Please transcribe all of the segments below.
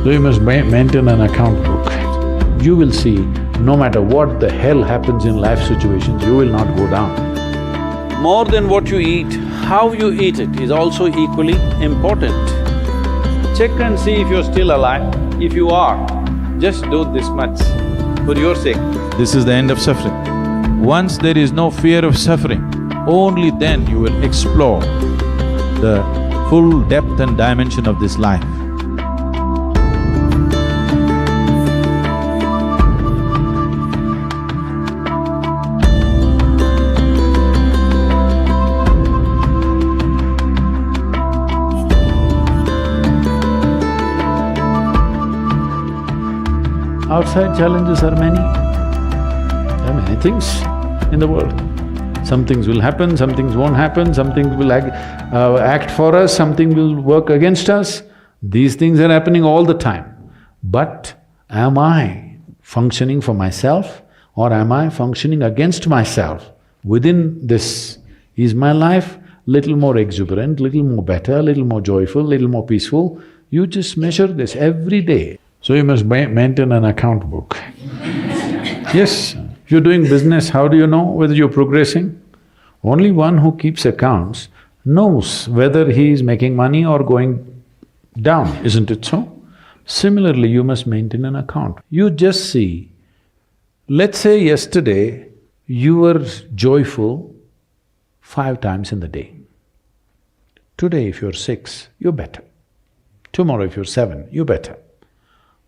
So you must maintain an account book. You will see, no matter what the hell happens in life situations, you will not go down. More than what you eat, how you eat it is also equally important. Check and see if you're still alive. If you are, just do this much for your sake. This is the end of suffering. Once there is no fear of suffering, only then you will explore the full depth and dimension of this life. Outside challenges are many. There are many things in the world. Some things will happen, some things won't happen, some things will act for us, something will work against us. These things are happening all the time. But am I functioning for myself or am I functioning against myself? Within this, is my life little more exuberant, little more better, little more joyful, little more peaceful? You just measure this every day. So you must maintain an account book. Yes, if you're doing business, how do you know whether you're progressing? Only one who keeps accounts knows whether he is making money or going down, isn't it so? Similarly, you must maintain an account. You just see, let's say yesterday you were joyful 5 times in the day. Today if you're 6, you're better. Tomorrow if you're 7, you're better.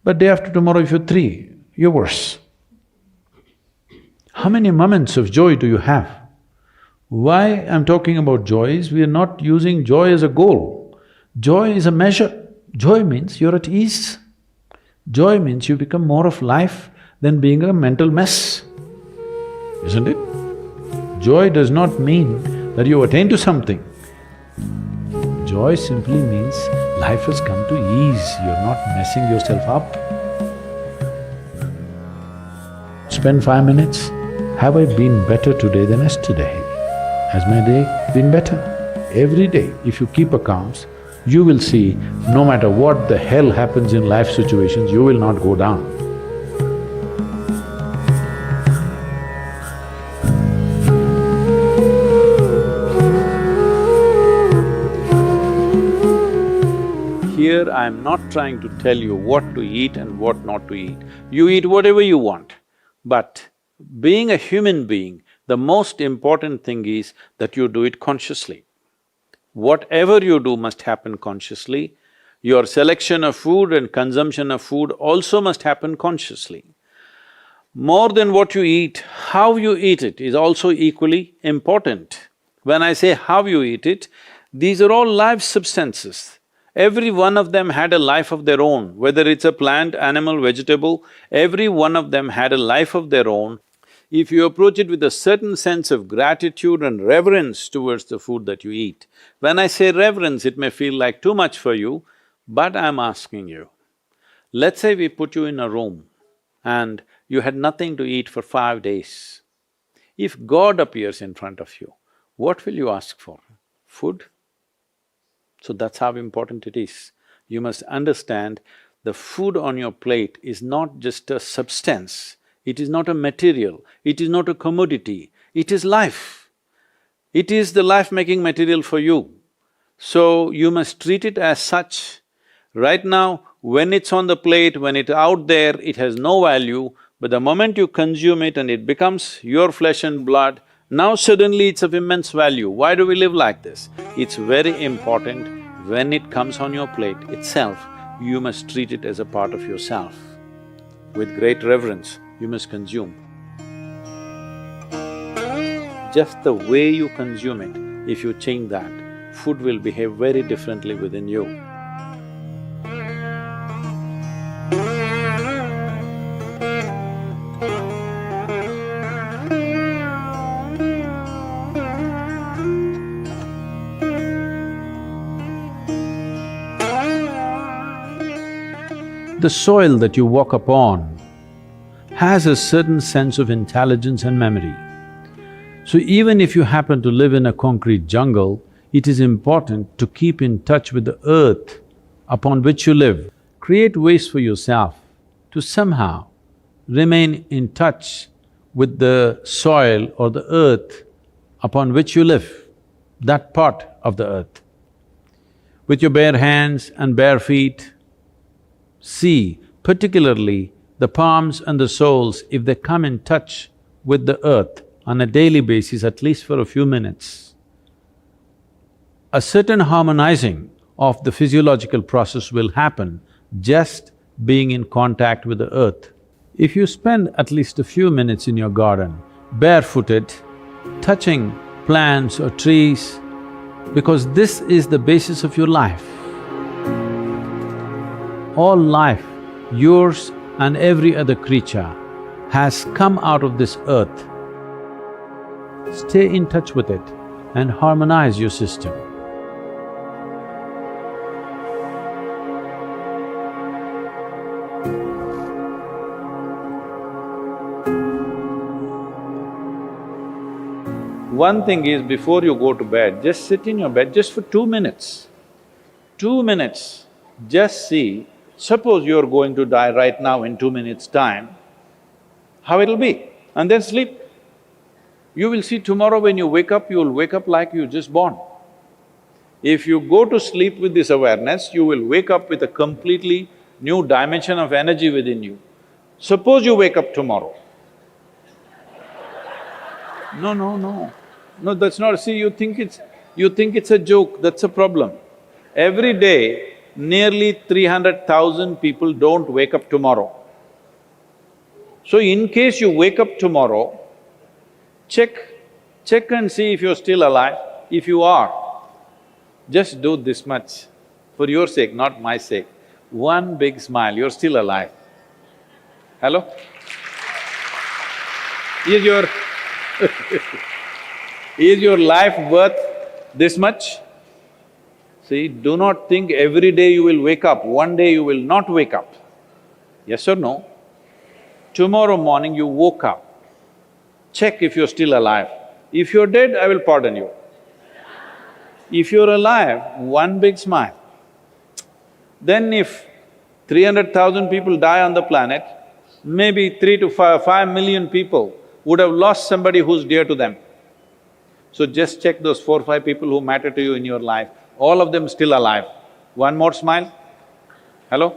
But day after tomorrow if you're 3, you're worse. How many moments of joy do you have? Why I'm talking about joy is we are not using joy as a goal. Joy is a measure. Joy means you're at ease. Joy means you become more of life than being a mental mess, isn't it? Joy does not mean that you attain to something. Joy simply means life has come to ease, you're not messing yourself up. Spend 5 minutes, have I been better today than yesterday? Has my day been better? Every day, if you keep accounts, you will see, no matter what the hell happens in life situations, you will not go down. Here I'm not trying to tell you what to eat and what not to eat. You eat whatever you want. But being a human being, the most important thing is that you do it consciously. Whatever you do must happen consciously. Your selection of food and consumption of food also must happen consciously. More than what you eat, how you eat it is also equally important. When I say how you eat it, these are all live substances. Every one of them had a life of their own, whether it's a plant, animal, vegetable, every one of them had a life of their own. If you approach it with a certain sense of gratitude and reverence towards the food that you eat, when I say reverence, it may feel like too much for you, but I'm asking you, let's say we put you in a room and you had nothing to eat for 5 days. If God appears in front of you, what will you ask for? Food? So that's how important it is. You must understand the food on your plate is not just a substance, it is not a material, it is not a commodity, it is life. It is the life-making material for you. So you must treat it as such. Right now, when it's on the plate, when it's out there, it has no value, but the moment you consume it and it becomes your flesh and blood, now suddenly it's of immense value. Why do we live like this? It's very important, when it comes on your plate itself, you must treat it as a part of yourself. With great reverence, you must consume. Just the way you consume it, if you change that, food will behave very differently within you. The soil that you walk upon has a certain sense of intelligence and memory. So even if you happen to live in a concrete jungle, it is important to keep in touch with the earth upon which you live. create ways for yourself to somehow remain in touch with the soil or the earth upon which you live, that part of the earth. With your bare hands and bare feet, see particularly the palms and the soles, if they come in touch with the earth on a daily basis, at least for a few minutes, a certain harmonizing of the physiological process will happen just being in contact with the earth. If you spend at least a few minutes in your garden, barefooted, touching plants or trees, because this is the basis of your life. All life, yours and every other creature, has come out of this earth. Stay in touch with it and harmonize your system. One thing is, before you go to bed, just sit in your bed just for 2 minutes. 2 minutes, just see, suppose you're going to die right now in 2 minutes' time, how it'll be, and then sleep. You will see tomorrow when you wake up, you'll wake up like you just born. If you go to sleep with this awareness, you will wake up with a completely new dimension of energy within you. Suppose you wake up tomorrow. No, that's not… See, you think it's a joke, that's a problem. Every day, nearly 300,000 people don't wake up tomorrow. So in case you wake up tomorrow, check and see if you're still alive. If you are, just do this much, for your sake, not my sake. One big smile, you're still alive. Hello? Is your life worth this much? See, do not think every day you will wake up, one day you will not wake up. Yes or no? Tomorrow morning you woke up, check if you're still alive. If you're dead, I will pardon you. If you're alive, one big smile. Then if 300,000 people die on the planet, maybe 3 to 5 million people would have lost somebody who's dear to them. So just check those 4 or 5 people who matter to you in your life, all of them still alive. One more smile. Hello?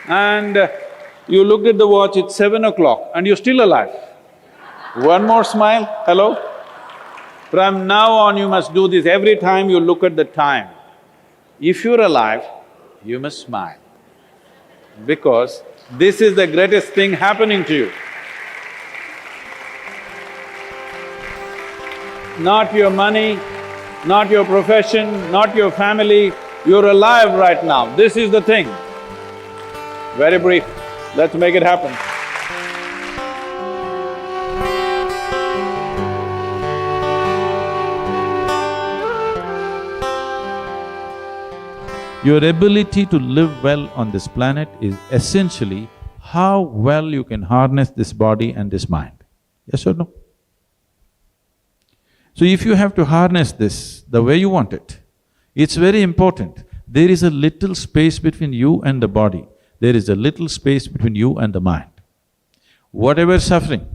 And you looked at the watch, it's 7 o'clock and you're still alive. One more smile. Hello? From now on you must do this every time you look at the time. If you're alive, you must smile, because this is the greatest thing happening to you. Not your money, not your profession, not your family, you're alive right now, this is the thing. Very brief, let's make it happen. Your ability to live well on this planet is essentially how well you can harness this body and this mind. Yes or no? So if you have to harness this the way you want it, it's very important. There is a little space between you and the body. There is a little space between you and the mind. Whatever suffering,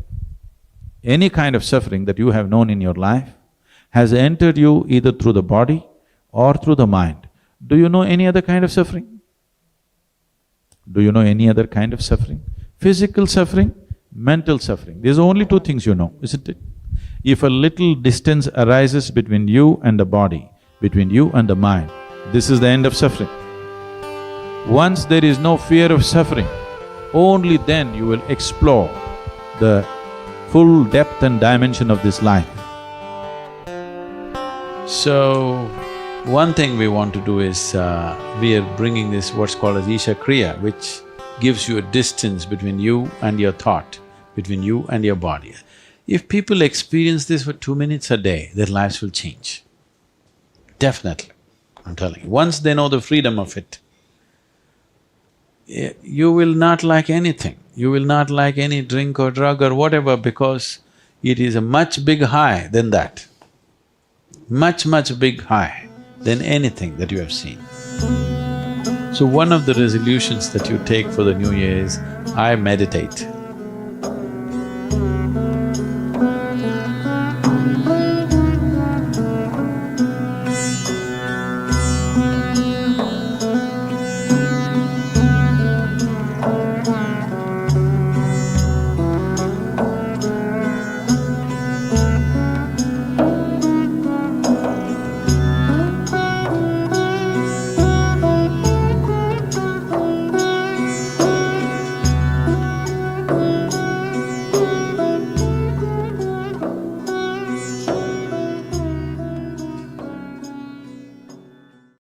any kind of suffering that you have known in your life has entered you either through the body or through the mind. Do you know any other kind of suffering? Do you know any other kind of suffering? Physical suffering, mental suffering. There's only 2 things you know, isn't it? If a little distance arises between you and the body, between you and the mind, this is the end of suffering. Once there is no fear of suffering, only then you will explore the full depth and dimension of this life. So, one thing we want to do is, we are bringing this what's called as Isha Kriya, which gives you a distance between you and your thought, between you and your body. If people experience this for 2 minutes a day, their lives will change. Definitely, I'm telling you. Once they know the freedom of it, you will not like anything. You will not like any drink or drug or whatever, because it is a much big high than that. Much big high than anything that you have seen. So one of the resolutions that you take for the new year is, I meditate.